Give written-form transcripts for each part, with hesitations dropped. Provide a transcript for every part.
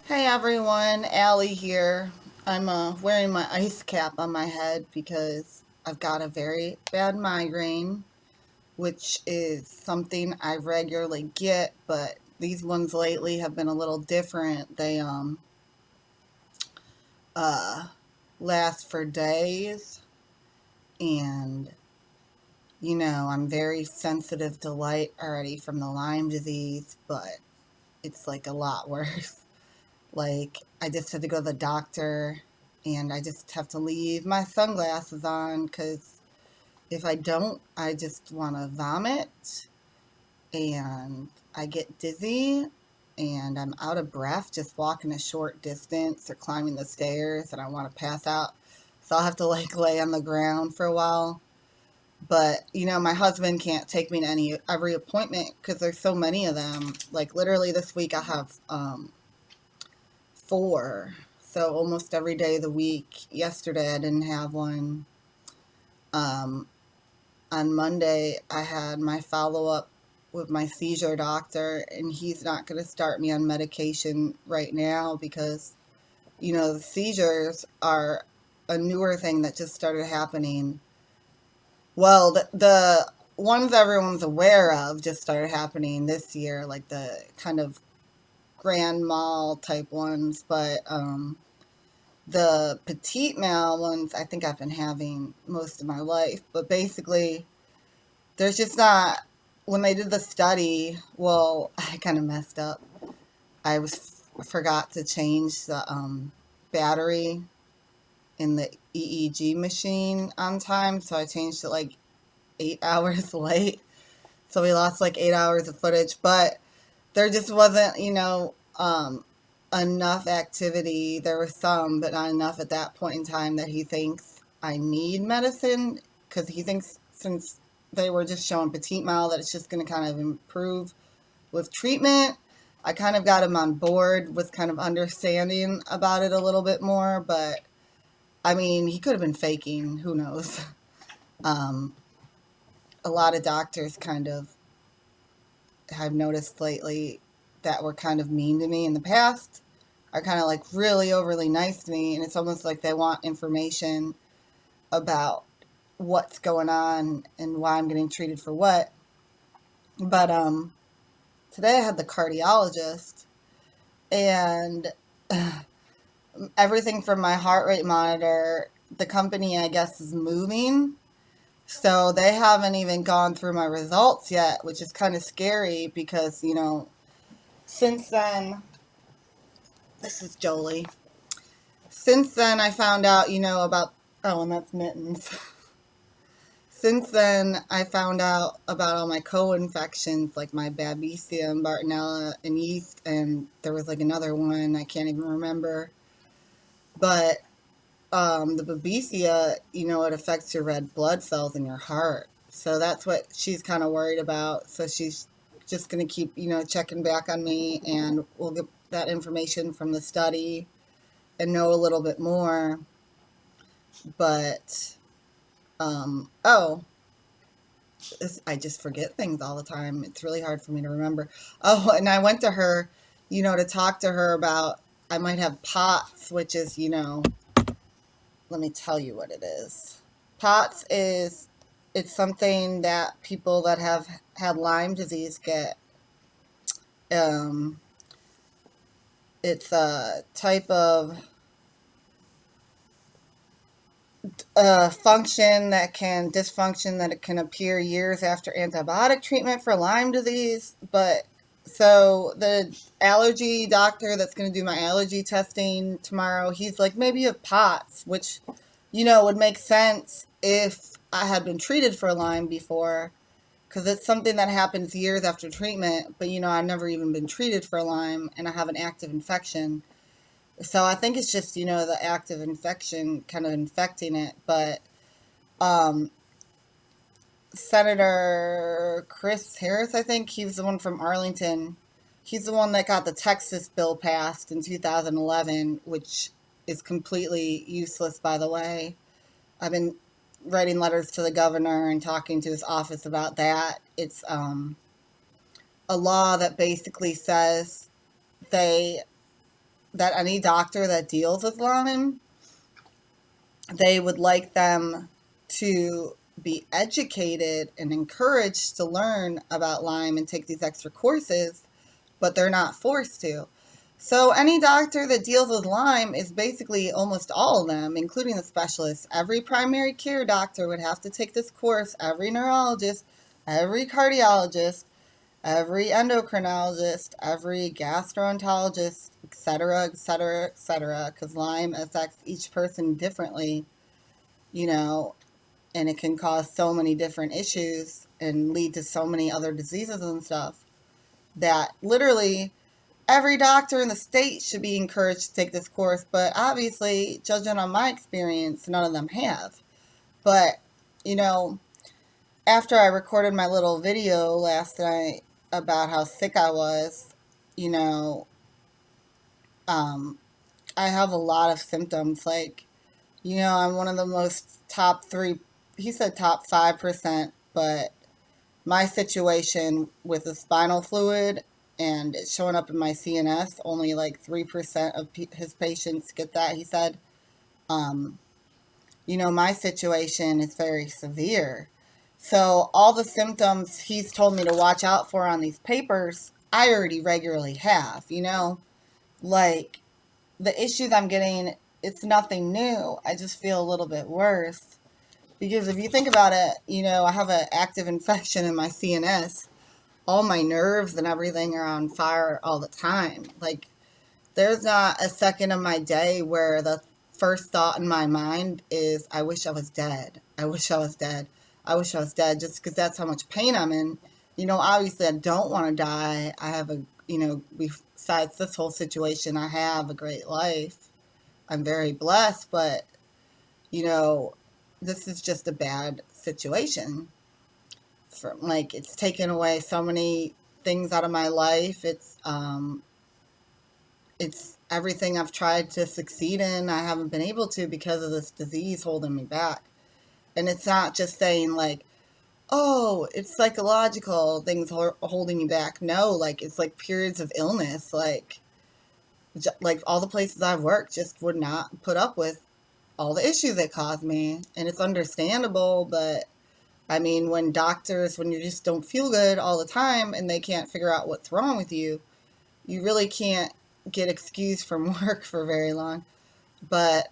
Hey everyone, Allie here. I'm wearing my ice cap on my head because I've got a very bad migraine, which is something I regularly get, but these ones lately have been a little different. They uh last for days, and I'm very sensitive to light already from the Lyme disease, but it's like a lot worse. Like, I just had to go to the doctor and I just have to leave my sunglasses on because if I don't, I just want to vomit and I get dizzy and I'm out of breath just walking a short distance or climbing the stairs and I want to pass out. So I'll have to like lay on the ground for a while. But my husband can't take me to every appointment because there's so many of them. Like literally this week I have four. So almost every day of the week. Yesterday I didn't have one. Um, on Monday I had my follow up with my seizure doctor, and he's not going to start me on medication right now because the seizures are a newer thing that just started happening. Well, the ones everyone's aware of just started happening this year, like the kind of grand mal type ones, but the petite mal ones, I think I've been having most of my life. But basically, there's just not, when they did the study, well, I kind of messed up. Forgot to change the battery in the EEG machine on time. So I changed it like 8 hours late. So we lost like 8 hours of footage. But there just wasn't, enough activity. There was some, but not enough at that point in time that he thinks I need medicine because he thinks since they were just showing petite mal that it's just going to kind of improve with treatment. I kind of got him on board with kind of understanding about it a little bit more, but I mean, he could have been faking. Who knows? Um, a lot of doctors kind of have noticed lately that were kind of mean to me in the past are kind of like really overly nice to me, and it's almost like they want information about what's going on and why I'm getting treated for what. But today I had the cardiologist, and everything from my heart rate monitor, the company I guess is moving, so they haven't even gone through my results yet, which is kind of scary because since then, this is Jolie. Since then, I found out, about, oh, and that's Mittens. Since then, I found out about all my co-infections, like my Babesia and Bartonella and yeast, and there was like another one I can't even remember. But the Babesia, it affects your red blood cells in your heart. So that's what she's kind of worried about. So she's just going to keep, checking back on me, and we'll get that information from the study and know a little bit more. But oh, I just forget things all the time. It's really hard for me to remember. Oh, and I went to her, to talk to her about I might have POTS, which is, let me tell you what it is. POTS is it's something that people that have had Lyme disease get. Um, it's a type of function that can dysfunction that it can appear years after antibiotic treatment for Lyme disease. But so the allergy doctor that's going to do my allergy testing tomorrow, he's like, maybe you have POTS, which would make sense if I had been treated for Lyme before, because it's something that happens years after treatment. But I've never even been treated for Lyme, and I have an active infection. So I think it's just, the active infection kind of infecting it. But um, Senator Chris Harris, I think he's the one from Arlington. He's the one that got the Texas bill passed in 2011, which is completely useless, by the way. I've been writing letters to the governor and talking to his office about that. It's a law that basically says they that any doctor that deals with Lyme, they would like them to be educated and encouraged to learn about Lyme and take these extra courses, but they're not forced to. So any doctor that deals with Lyme is basically almost all of them, including the specialists. Every primary care doctor would have to take this course, every neurologist, every cardiologist, every endocrinologist, every gastroenterologist, etc., etc., etc., because Lyme affects each person differently, you know, and it can cause so many different issues and lead to so many other diseases and stuff that literally every doctor in the state should be encouraged to take this course. But obviously, judging on my experience, none of them have. But, you know, after I recorded my little video last night about how sick I was, you know, um, I have a lot of symptoms. Like, you know, I'm one of the most top 3, he said top 5%, but my situation with the spinal fluid and it's showing up in my CNS, only like 3% of his patients get that, he said. Um, you know, my situation is very severe. So all the symptoms he's told me to watch out for on these papers, I already regularly have, you know? Like, the issues I'm getting, it's nothing new. I just feel a little bit worse. Because if you think about it, you know, I have an active infection in my CNS. All my nerves and everything are on fire all the time. Like, there's not a second of my day where the first thought in my mind is, I wish I was dead. I wish I was dead. I wish I was dead, just because that's how much pain I'm in. You know, obviously I don't want to die. I have a, you know, besides this whole situation, I have a great life. I'm very blessed, but, you know, this is just a bad situation. Like, it's taken away so many things out of my life. It's everything I've tried to succeed in, I haven't been able to because of this disease holding me back. And it's not just saying like, oh, it's psychological things holding you back. No, like, it's like periods of illness. Like all the places I've worked just would not put up with all the issues it caused me. And it's understandable, but I mean, when you just don't feel good all the time and they can't figure out what's wrong with you, you really can't get excused from work for very long. But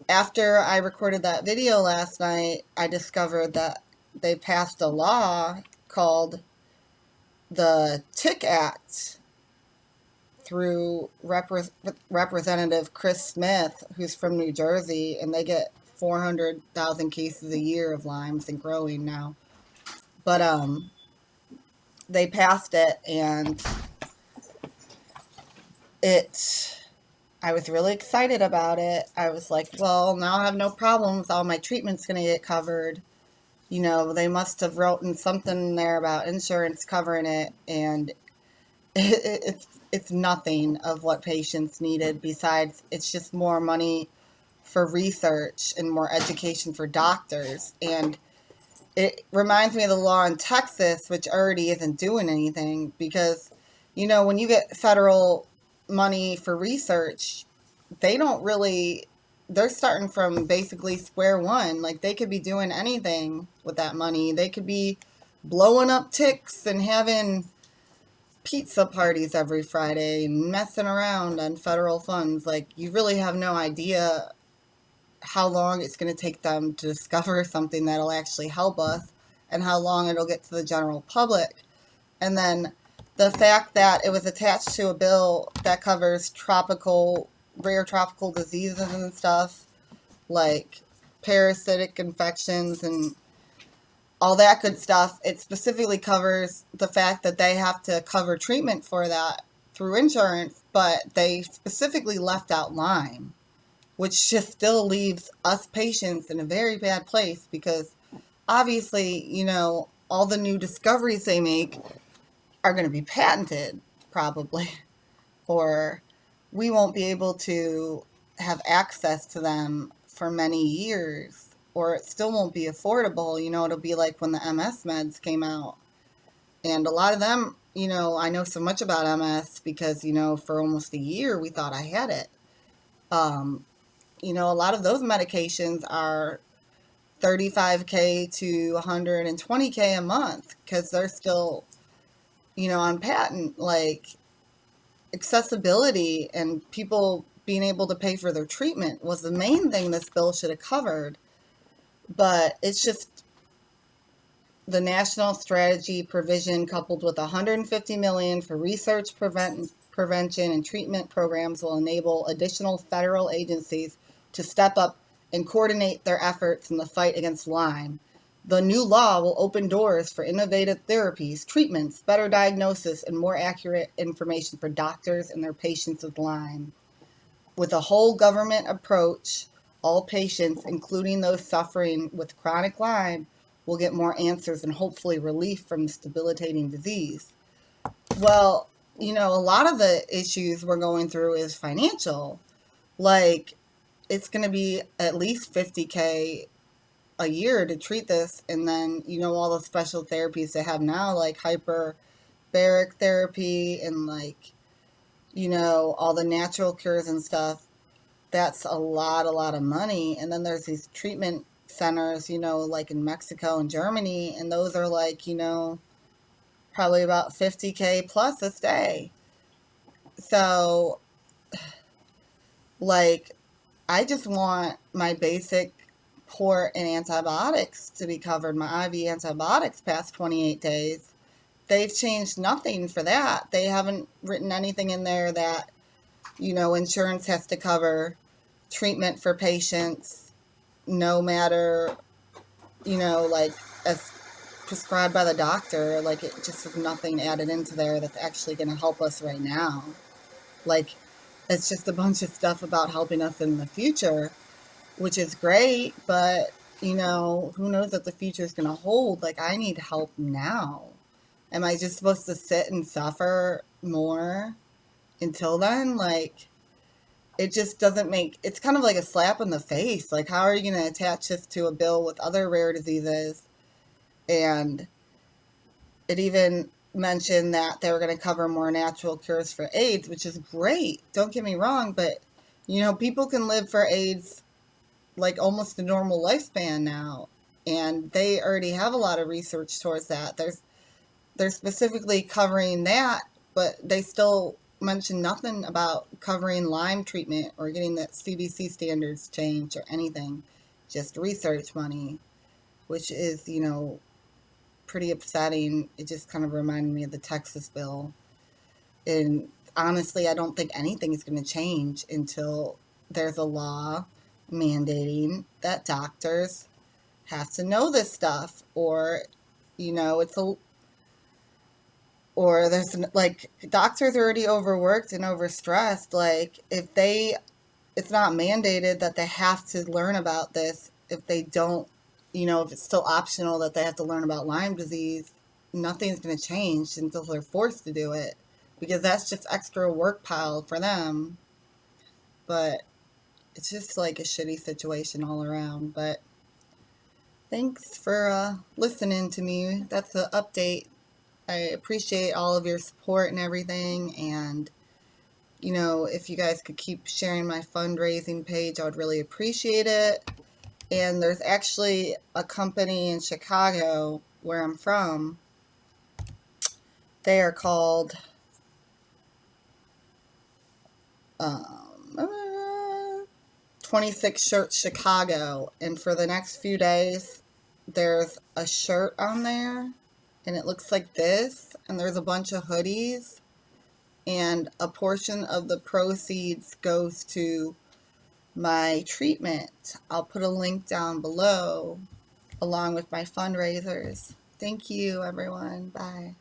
after I recorded that video last night, I discovered that they passed a law called the Tick Act through Representative Chris Smith, who's from New Jersey, and they get 400,000 cases a year of Lyme's and growing now. But they passed it, and I was really excited about it. I was like, well, now I have no problems. All my treatment's going to get covered. You know, they must have written something in there about insurance covering it, and it's nothing of what patients needed. Besides, it's just more money for research and more education for doctors. And it reminds me of the law in Texas, which already isn't doing anything because, you know, when you get federal money for research, they don't really, they're starting from basically square one. Like, they could be doing anything with that money. They could be blowing up ticks and having pizza parties every Friday and messing around on federal funds. Like, you really have no idea how long it's going to take them to discover something that'll actually help us and how long it'll get to the general public. And then the fact that it was attached to a bill that covers rare tropical diseases and stuff, like parasitic infections and all that good stuff. It specifically covers the fact that they have to cover treatment for that through insurance, but they specifically left out Lyme, which just still leaves us patients in a very bad place because obviously, you know, all the new discoveries they make are going to be patented, probably, or we won't be able to have access to them for many years, or it still won't be affordable. You know, it'll be like when the MS meds came out, and a lot of them I know so much about MS because, for almost a year we thought I had it. Um, a lot of those medications are 35K to 120K a month because they're still, on patent. Like, accessibility and people being able to pay for their treatment was the main thing this bill should have covered. But it's just the national strategy provision coupled with 150 million for research, prevention and treatment programs will enable additional federal agencies to step up and coordinate their efforts in the fight against Lyme. The new law will open doors for innovative therapies, treatments, better diagnosis, and more accurate information for doctors and their patients with Lyme. With a whole government approach, all patients, including those suffering with chronic Lyme, will get more answers and hopefully relief from this debilitating disease. Well, a lot of the issues we're going through is financial. Like, it's going to be at least 50K a year to treat this. And then, all the special therapies they have now, like hyperbaric therapy and all the natural cures and stuff. That's a lot of money. And then there's these treatment centers, like in Mexico and Germany, and those are probably about 50K plus a stay. So, like, I just want my basic port and antibiotics to be covered, my IV antibiotics past 28 days. They've changed nothing for that. They haven't written anything in there that, insurance has to cover treatment for patients no matter, as prescribed by the doctor. Like, it just has nothing added into there that's actually going to help us right now. Like, it's just a bunch of stuff about helping us in the future, which is great, but, who knows what the future is going to hold? Like, I need help now. Am I just supposed to sit and suffer more until then? Like, it just doesn't make, it's kind of like a slap in the face. Like, how are you going to attach this to a bill with other rare diseases? And it even mentioned that they were going to cover more natural cures for AIDS, which is great. Don't get me wrong, but, people can live for AIDS like almost a normal lifespan now. And they already have a lot of research towards that. They're specifically covering that, but they still mention nothing about covering Lyme treatment or getting the CDC standards changed or anything. Just research money, which is, pretty upsetting. It just kind of reminded me of the Texas bill. And honestly, I don't think anything is going to change until there's a law mandating that doctors have to know this stuff, or, or there's like, doctors are already overworked and overstressed. Like, it's not mandated that they have to learn about this. If they don't, if it's still optional that they have to learn about Lyme disease, nothing's going to change until they're forced to do it, because that's just extra work pile for them. But it's just like a shitty situation all around. But thanks for listening to me. That's the update. I appreciate all of your support and everything. And, if you guys could keep sharing my fundraising page, I would really appreciate it. And there's actually a company in Chicago, where I'm from. They are called TShirt Chicago. And for the next few days, there's a shirt on there, and it looks like this. And there's a bunch of hoodies. And a portion of the proceeds goes to my treatment. I'll put a link down below along with my fundraisers. Thank you, everyone. Bye.